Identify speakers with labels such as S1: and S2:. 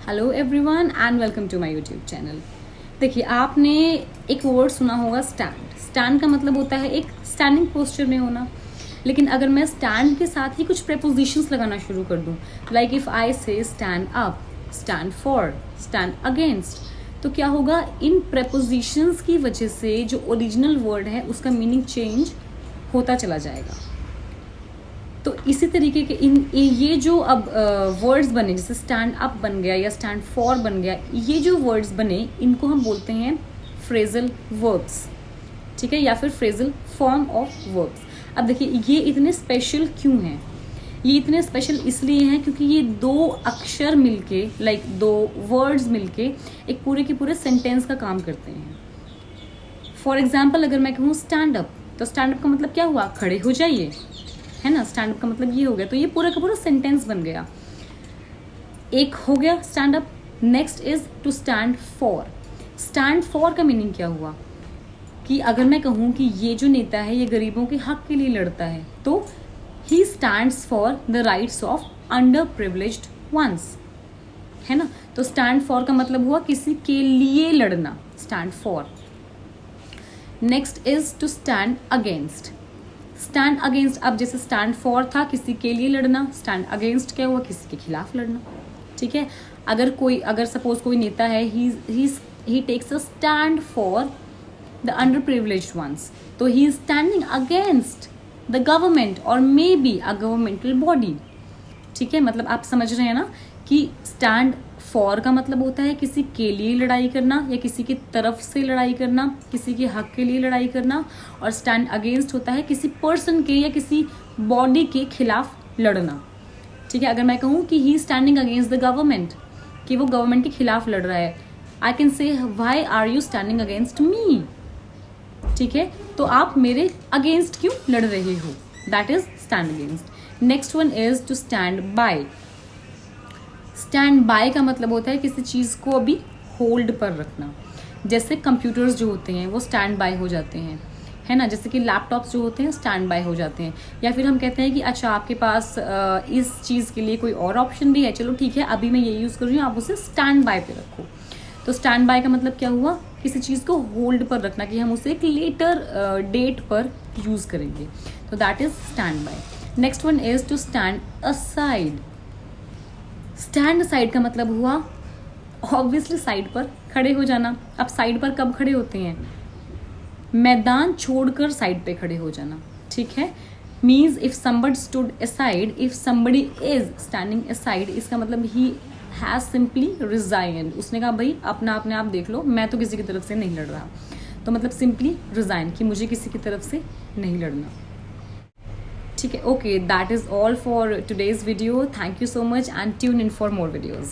S1: Hello everyone and welcome to my YouTube channel. देखिए, आपने एक वर्ड सुना होगा स्टैंड। स्टैंड का मतलब होता है एक स्टैंडिंग पोस्चर में होना। लेकिन अगर मैं स्टैंड के साथ ही कुछ प्रेपोजिशंस लगाना शुरू कर दूं, लाइक इफ आई से stand up, stand for, stand against, तो क्या होगा, इन प्रेपोजिशंस की वजह से जो ओरिजिनल वर्ड है उसका मीनिंग चेंज होता चला जाएगा। तो इसी तरीके के ये जो अब वर्ड्स बने, जैसे स्टैंड अप बन गया या स्टैंड फॉर बन गया, ये जो वर्ड्स बने इनको हम बोलते हैं फ्रेजल वर्ब्स, ठीक है, या फिर फ्रेजल फॉर्म ऑफ वर्ब्स। अब देखिए, ये इतने स्पेशल क्यों हैं? ये इतने स्पेशल इसलिए हैं क्योंकि ये दो अक्षर मिलके, लाइक दो वर्ड्स मिलके एक पूरे के पूरे सेंटेंस का काम करते हैं। फॉर एग्जाम्पल, अगर मैं कहूँ स्टैंड अप, तो स्टैंड अप का मतलब क्या हुआ? खड़े हो जाइए, है ना। स्टैंड अप का मतलब ये हो गया, तो ये पूरा का पूरा सेंटेंस बन गया। एक हो गया stand up. Next is to stand for. Stand for का मीनिंग क्या हुआ कि अगर मैं कहूँ कि ये जो नेता है ये गरीबों के हक के लिए लड़ता है, तो he stands for the rights of underprivileged ones, है ना। तो स्टैंड फॉर का मतलब हुआ किसी के लिए लड़ना, stand for. Next is to stand against. Stand against, अब जैसे स्टैंड फॉर था किसी के लिए लड़ना, स्टैंड अगेंस्ट क्या हुआ? किसी के खिलाफ लड़ना, ठीक है। अगर सपोज कोई नेता है, he takes a stand for the underprivileged ones, तो he is standing against the government और may be a governmental body, ठीक है। मतलब आप समझ रहे हैं ना कि स्टैंड फॉर का मतलब होता है किसी के लिए लड़ाई करना या किसी की तरफ से लड़ाई करना, किसी के हक के लिए लड़ाई करना। और स्टैंड अगेंस्ट होता है किसी पर्सन के या किसी बॉडी के खिलाफ लड़ना, ठीक है। अगर मैं कहूँ कि he standing against the government, कि वो गवर्नमेंट के खिलाफ लड़ रहा है, I can say why are you standing against me, ठीक है। तो आप मेरे अगेंस्ट क्यों लड़ रहे हो? That is stand against. Next one is to stand by. Stand by का मतलब होता है किसी चीज को अभी होल्ड पर रखना। जैसे कंप्यूटर्स जो होते हैं वो स्टैंड बाय हो जाते हैं, है ना। जैसे कि लैपटॉप्स जो होते हैं स्टैंड बाय हो जाते हैं। या फिर हम कहते हैं कि अच्छा, आपके पास इस चीज़ के लिए कोई और ऑप्शन भी है, चलो ठीक है, अभी मैं ये यूज़ कर रही हूँ, आप उसे स्टैंड बाय पे रखो। तो स्टैंड बाय का मतलब क्या हुआ? किसी चीज़ को होल्ड पर रखना, कि हम उसे एक लेटर डेट पर यूज़ करेंगे, तो that is stand by. Next one is to stand aside. Stand side का मतलब हुआ ऑब्वियसली साइड पर खड़े हो जाना। अब साइड पर कब खड़े होते हैं? मैदान छोड़कर साइड पे खड़े हो जाना, ठीक है। Means if somebody stood aside, if somebody is standing aside, इसका मतलब ही हैज सिंपली रिजाइन। उसने कहा भाई अपने आप देख लो, मैं तो किसी की तरफ से नहीं लड़ रहा। तो मतलब सिंपली रिजाइन, कि मुझे किसी की तरफ से नहीं लड़ना, ठीक है। Okay, that is all for today's video. Thank you so much and tune in for more videos.